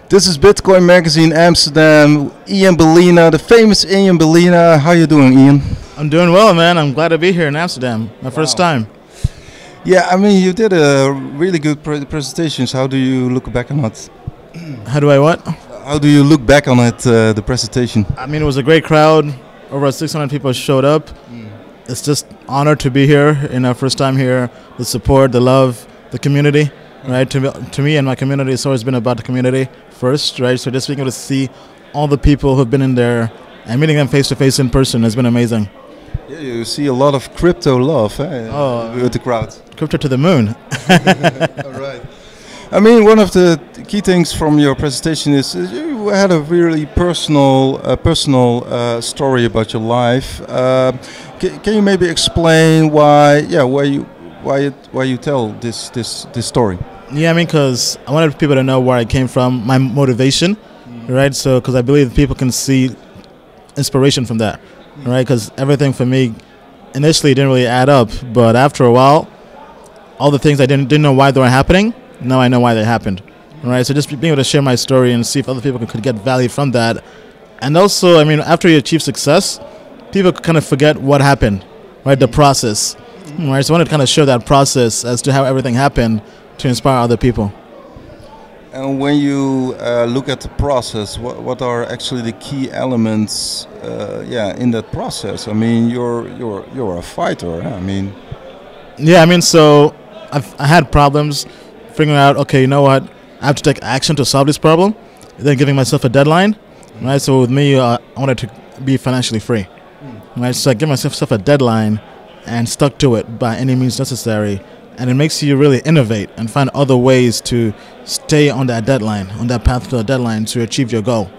This is Bitcoin Magazine Amsterdam. Ian Balina, the famous Ian Balina. How you doing, Ian? I'm doing well, man. I'm glad to be here in Amsterdam. My first time. Yeah, I mean, you did a really good presentations. How do you look back on it? How do I what? How do you look back on it, the presentation? I mean, it was a great crowd. Over 600 people showed up. It's just honored to be here in our first time here. The support, the love, the community. Right, to me and my community, it's always been about the community first, right? So just being able to see all the people who've been in there and meeting them face to face in person has been amazing. Yeah, you see a lot of crypto love with the crowd. Crypto to the moon. All right. I mean, one of the key things from your presentation is you had a really personal story about your life. Can you maybe explain why you tell this story? Yeah, I mean, because I wanted people to know where I came from, my motivation, right? So, because I believe people can see inspiration from that, right? Because everything for me initially didn't really add up, but after a while, all the things I didn't know why they were happening, now I know why they happened, right? So just being able to share my story and see if other people could get value from that. And also, I mean, after you achieve success, people kind of forget what happened, right? The process. Right, so I wanted to kind of show that process as to how everything happened to inspire other people. And when you look at the process, what are actually the key elements, in that process? I mean, you're a fighter. I mean, yeah, I mean, so I had problems figuring out. Okay, you know what? I have to take action to solve this problem. Then giving myself a deadline. Right, so with me, I wanted to be financially free. Right, so I give myself a deadline and stuck to it by any means necessary, and it makes you really innovate and find other ways to stay on that deadline, on that path to the deadline to achieve your goal.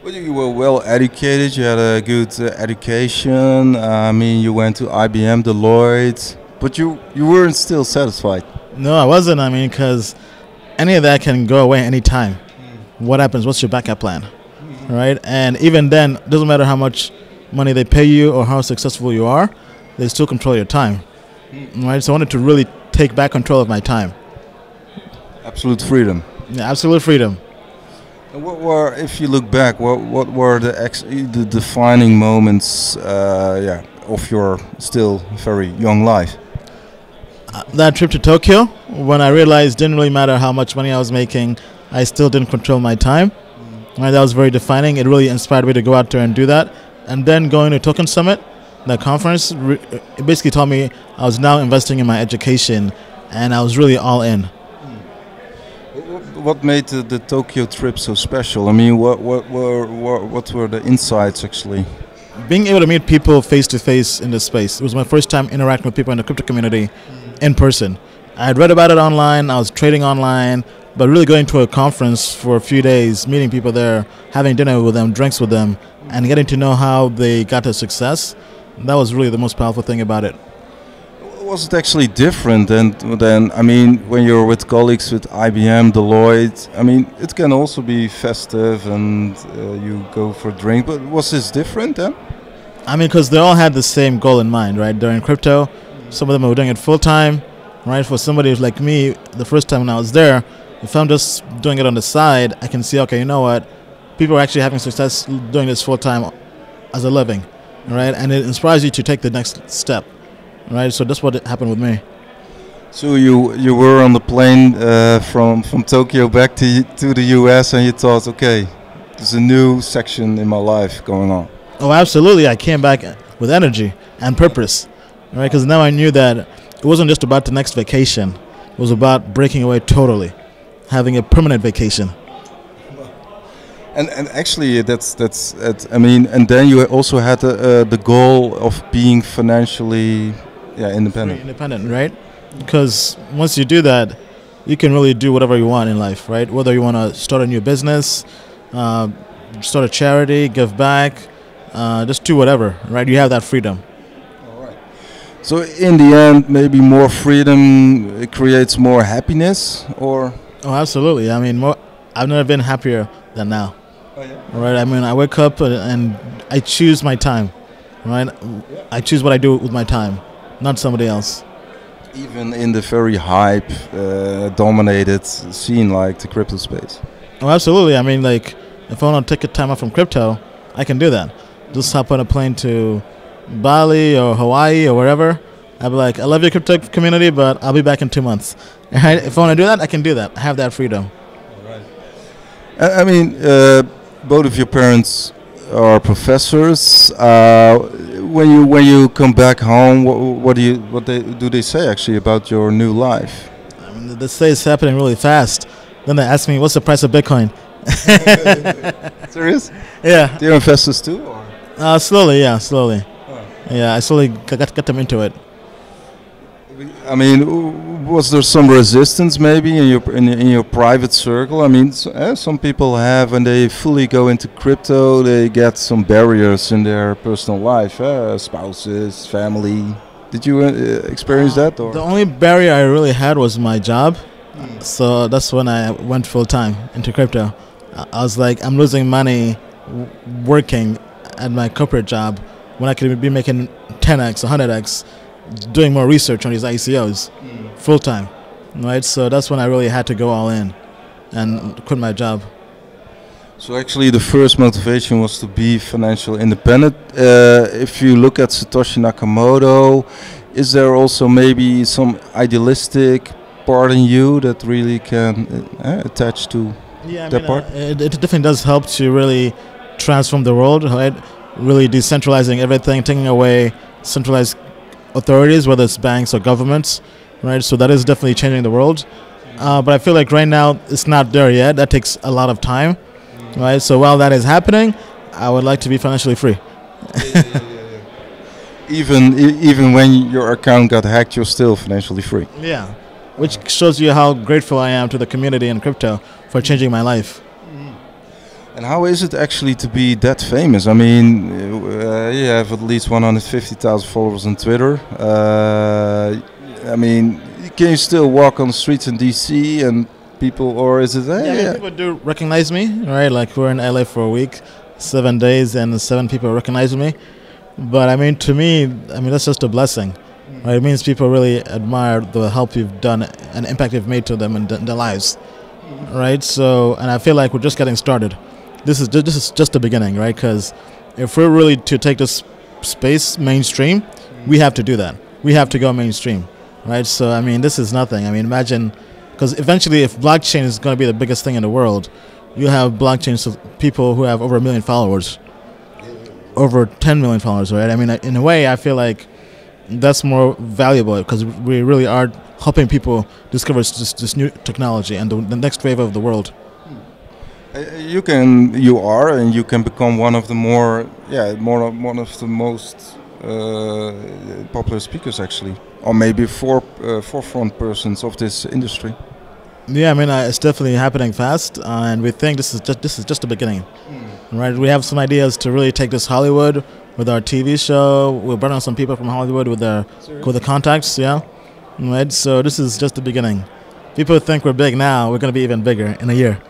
Well, you were well educated, you had a good education, I mean, you went to IBM, Deloitte, but you weren't still satisfied. No, I wasn't. I mean, because any of that can go away anytime. What happens? What's your backup plan? Right? And even then, it doesn't matter how much money they pay you or how successful you are, they still control your time, right? So I wanted to really take back control of my time. Absolute freedom. Yeah, absolute freedom. And what were, if you look back, what were the defining moments, of your still very young life? That trip to Tokyo, when I realized it didn't really matter how much money I was making, I still didn't control my time. Right, that was very defining. It really inspired me to go out there and do that. And then going to Token Summit, that conference, it basically taught me I was now investing in my education, and I was really all in. What made the Tokyo trip so special? I mean, what were the insights actually? Being able to meet people face to face in this space. It was my first time interacting with people in the crypto community in person. I had read about it online, I was trading online, but really going to a conference for a few days, meeting people there, having dinner with them, drinks with them, and getting to know how they got to success. That was really the most powerful thing about it. Was it actually different than I mean, when you're with colleagues with IBM, Deloitte? I mean, it can also be festive and you go for a drink, but was this different then? I mean, because they all had the same goal in mind, right? They're in crypto. Some of them were doing it full time, right? For somebody like me, the first time when I was there, if I'm just doing it on the side, I can see, okay, you know what? People are actually having success doing this full time as a living. Right, and it inspires you to take the next step, right? So that's what happened with me. So you were on the plane from Tokyo back to the US, and you thought, okay, there's a new section in my life going on. Oh, absolutely! I came back with energy and purpose, right? Because now I knew that it wasn't just about the next vacation; it was about breaking away totally, having a permanent vacation. And actually, that's I mean, and then you also had the goal of being financially, independent. Independent, right? Because once you do that, you can really do whatever you want in life, right? Whether you want to start a new business, start a charity, give back, just do whatever, right? You have that freedom. All right. So in the end, maybe more freedom creates more happiness, or? Oh, absolutely. I mean, I've never been happier than now. Oh, yeah. Right. I mean, I wake up and I choose my time. Right. I choose what I do with my time, not somebody else. Even in the very hype dominated scene like the crypto space. Oh, absolutely. I mean, like, if I want to take a time off from crypto, I can do that. Just hop on a plane to Bali or Hawaii or wherever. I'll be like, I love your crypto community, but I'll be back in 2 months. Right? If I want to do that, I can do that. I have that freedom. I mean, both of your parents are professors. When you come back home, what do they say actually about your new life? I mean, they say it's happening really fast. Then they ask me, what's the price of Bitcoin? Serious? Yeah. Do you investors too? Or? Slowly, yeah, slowly. Oh. Yeah, I slowly got them into it. I mean, was there some resistance maybe in your private circle? I mean, some people have, when they fully go into crypto, they get some barriers in their personal life, spouses, family. Did you experience that? Or? The only barrier I really had was my job. So that's when I went full time into crypto. I was like, I'm losing money working at my corporate job when I could be making 10x, 100x, doing more research on these ICOs full time, right? So that's when I really had to go all in and quit my job. So actually the first motivation was to be financially independent. If you look at Satoshi Nakamoto, is there also maybe some idealistic part in you that really can attach to that part? It definitely does help to really transform the world, right? Really decentralizing everything, taking away centralized authorities, whether it's banks or governments, right? So that is definitely changing the world. But I feel like right now it's not there yet. That takes a lot of time, right? So while that is happening, I would like to be financially free. Even when your account got hacked, you're still financially free. Yeah, which shows you how grateful I am to the community in crypto for changing my life. And how is it actually to be that famous? I mean, you have at least 150,000 followers on Twitter. I mean, can you still walk on the streets in DC and people, or is it? People do recognize me, right? Like we're in LA for a week, 7 days, and 7 people recognize me. But I mean, to me, that's just a blessing. Right? It means people really admire the help you've done and impact you've made to them and their lives. Right? So, and I feel like we're just getting started. This is just the beginning, right? Because if we're really to take this space mainstream, we have to do that. We have to go mainstream, right? So, I mean, this is nothing. I mean, imagine, because eventually if blockchain is going to be the biggest thing in the world, you have blockchains of people who have over 1 million followers, over 10 million followers, right? I mean, in a way, I feel like that's more valuable because we really are helping people discover this new technology and the next wave of the world. You can become one of the one of the most popular speakers actually, or maybe forefront persons of this industry. Yeah, I mean, it's definitely happening fast, and we think this is just the beginning, right? We have some ideas to really take this Hollywood with our TV show. We're bringing on some people from Hollywood with the contacts, yeah, right. So this is just the beginning. People think we're big now. We're going to be even bigger in a year.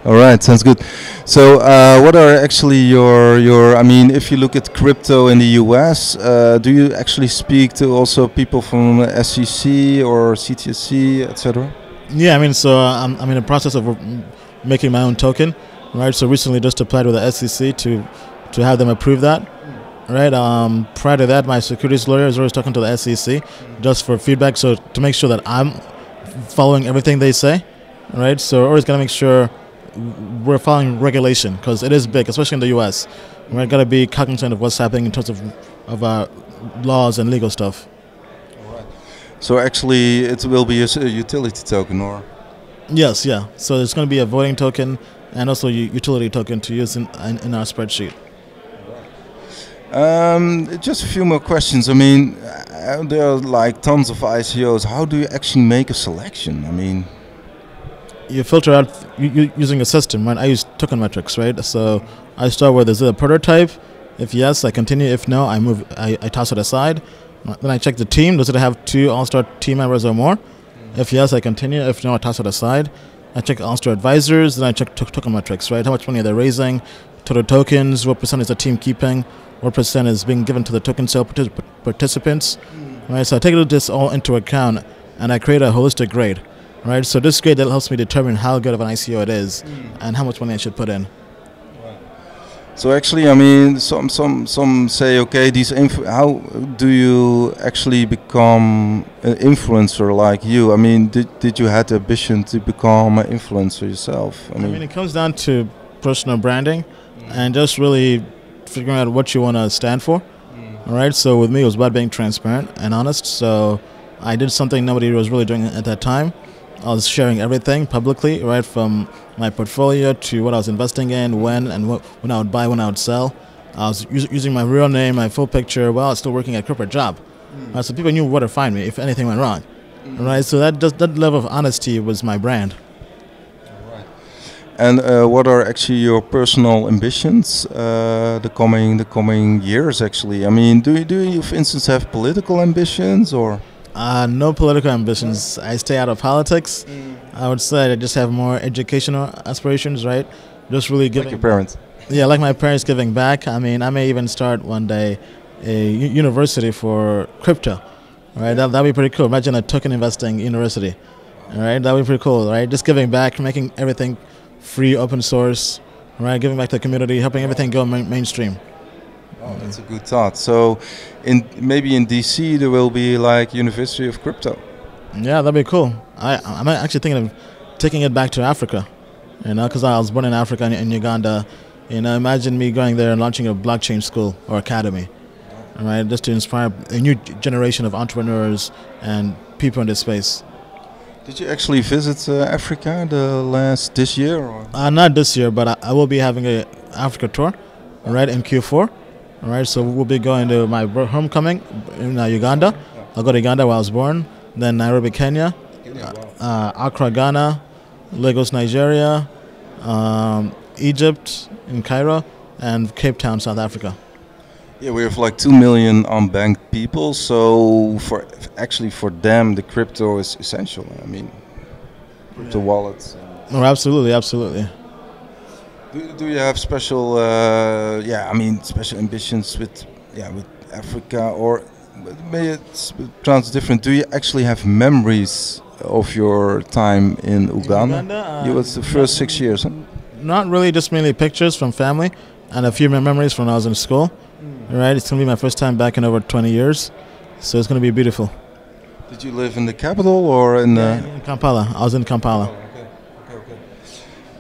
All right, sounds good. So what are actually your I mean, if you look at crypto in the US, do you actually speak to also people from SEC or CTSC, etc.? Yeah, I mean, so I'm in the process of making my own token, right? So recently just applied with the SEC to have them approve that, right? Prior to that, my securities lawyer is always talking to the SEC just for feedback, so to make sure that I'm following everything they say. Right, so we're always got to make sure we're following regulation because it is big, especially in the U.S. We're got to be cognizant of what's happening in terms of laws and legal stuff. All right. So actually, it will be a utility token, or? Yes, yeah. So it's going to be a voting token and also a utility token to use in our spreadsheet. Just a few more questions. I mean, there are like tons of ICOs. How do you actually make a selection? I mean. You filter out using a system, right? I use token metrics, right? So I start with, is it a prototype? If yes, I continue. If no, I toss it aside. Then I check the team. Does it have 2 All-Star team members or more? If yes, I continue. If no, I toss it aside. I check All-Star advisors. Then I check token metrics, right? How much money are they raising? Total tokens. What % is the team keeping? What % is being given to the token sale participants? right? So I take this all into account, and I create a holistic grade, right? So this grade that helps me determine how good of an ICO it is, and how much money I should put in. So actually, I mean, some say, okay, how do you actually become an influencer like you? I mean, did you have the ambition to become an influencer yourself? I mean, it comes down to personal branding, and just really figuring out what you want to stand for. All right. So with me, it was about being transparent and honest. So I did something nobody was really doing at that time. I was sharing everything publicly, right, from my portfolio to what I was investing in, when I would buy, when I would sell. I was using my real name, my full picture, while I was still working a corporate job. So people knew where to find me if anything went wrong. Right. So that level of honesty was my brand. And what are actually your personal ambitions the coming years? Actually, I mean, do you, for instance, have political ambitions or? No political ambitions. I stay out of politics. I would say I just have more educational aspirations, right? Just really giving. Like your parents. Yeah, like my parents giving back. I mean, I may even start one day a university for crypto, right? That'd be pretty cool. Imagine a token investing university, all right? That'd be pretty cool, right? Just giving back, making everything free, open source, right? Giving back to the community, helping everything go mainstream. Oh, that's a good thought. So, maybe in DC there will be like University of Crypto. Yeah, that'd be cool. I'm actually thinking of taking it back to Africa, because I was born in Africa, in Uganda. Imagine me going there and launching a blockchain school or academy, all right, just to inspire a new generation of entrepreneurs and people in this space. Did you actually visit Africa this year? Or? Not this year, but I will be having a Africa tour, right, in Q4. All right, so we'll be going to my homecoming in Uganda. I'll go to Uganda where I was born, then Nairobi, Kenya, Accra, Ghana, Lagos, Nigeria, Egypt, in Cairo, and Cape Town, South Africa. Yeah, we have like 2 million unbanked people, so for them, the crypto is essential. I mean, crypto wallets. Oh, absolutely, absolutely. Do you have special, special ambitions with Africa, or maybe it sounds different? Do you actually have memories of your time in Uganda? It was the first 6 years, huh? Not really, just mainly pictures from family and a few memories from when I was in school. Right, it's gonna be my first time back in over 20 years, so it's gonna be beautiful. Did you live in the capital or in? In Kampala. I was in Kampala. Oh, okay.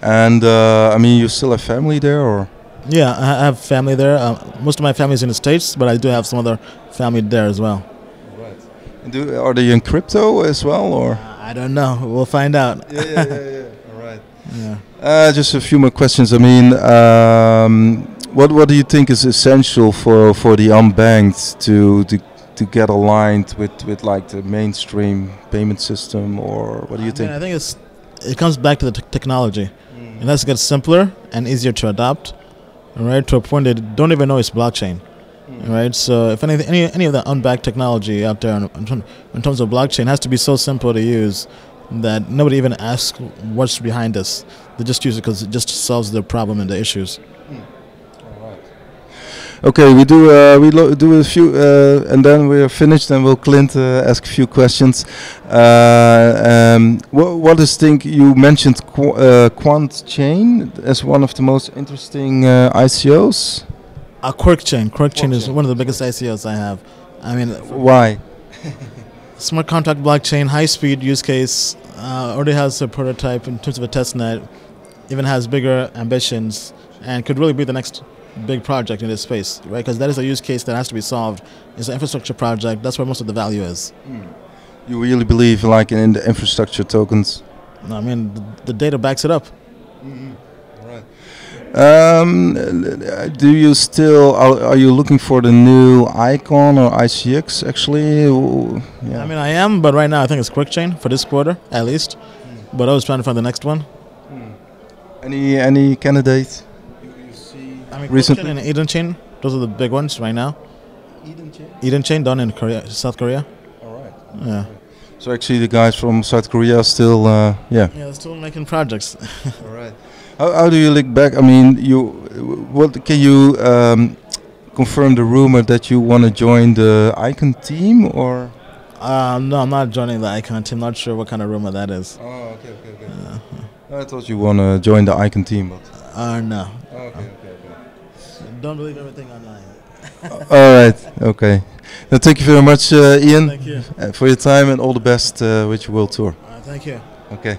And I mean, you still have family there, or? Yeah, I have family there. Most of my family is in the States, but I do have some other family there as well. Right. And are they in crypto as well, or? I don't know. We'll find out. Yeah. All right. Yeah. Just a few more questions. I mean, what do you think is essential for the unbanked to get aligned with like the mainstream payment system, or what do you think? I think it comes back to the technology. It has to get simpler and easier to adopt, right? To a point they don't even know it's blockchain, right? So if any of the unbacked technology out there in terms of blockchain has to be so simple to use that nobody even asks what's behind this. They just use it because it just solves the problem and the issues. Okay, we do a few, and then we're finished. And will Clint ask a few questions? What is you mentioned Quant Chain as one of the most interesting ICOs? Quark Chain is one of the biggest ICOs I have. I mean, why? Smart contract blockchain, high speed use case. Already has a prototype in terms of a test net. Even has bigger ambitions and could really be the next big project in this space, right? Because that is a use case that has to be solved. It's an infrastructure project. That's where most of the value is. You really believe like in the infrastructure tokens? I mean, the data backs it up. Right. Do you still are you looking for the new Icon or ICX actually? Yeah. I mean, I am, but right now I think it's QuickChain for this quarter at least. But I was trying to find the next one. Any candidates? I mean, recently and Eden Chain, those are the big ones right now. Eden Chain done in Korea, South Korea. All right. Yeah. So actually, the guys from South Korea are still, Yeah, they're still making projects. All right. How do you look back? I mean, what can you confirm the rumor that you want to join the Icon team, or? No, I'm not joining the Icon team. Not sure what kind of rumor that is. Oh, okay. I thought you want to join the Icon team, but. No. Okay. Don't believe everything online. All right. Okay. Now, thank you very much, Ian. Thank you. For your time, and all the best with your world tour. Thank you. Okay.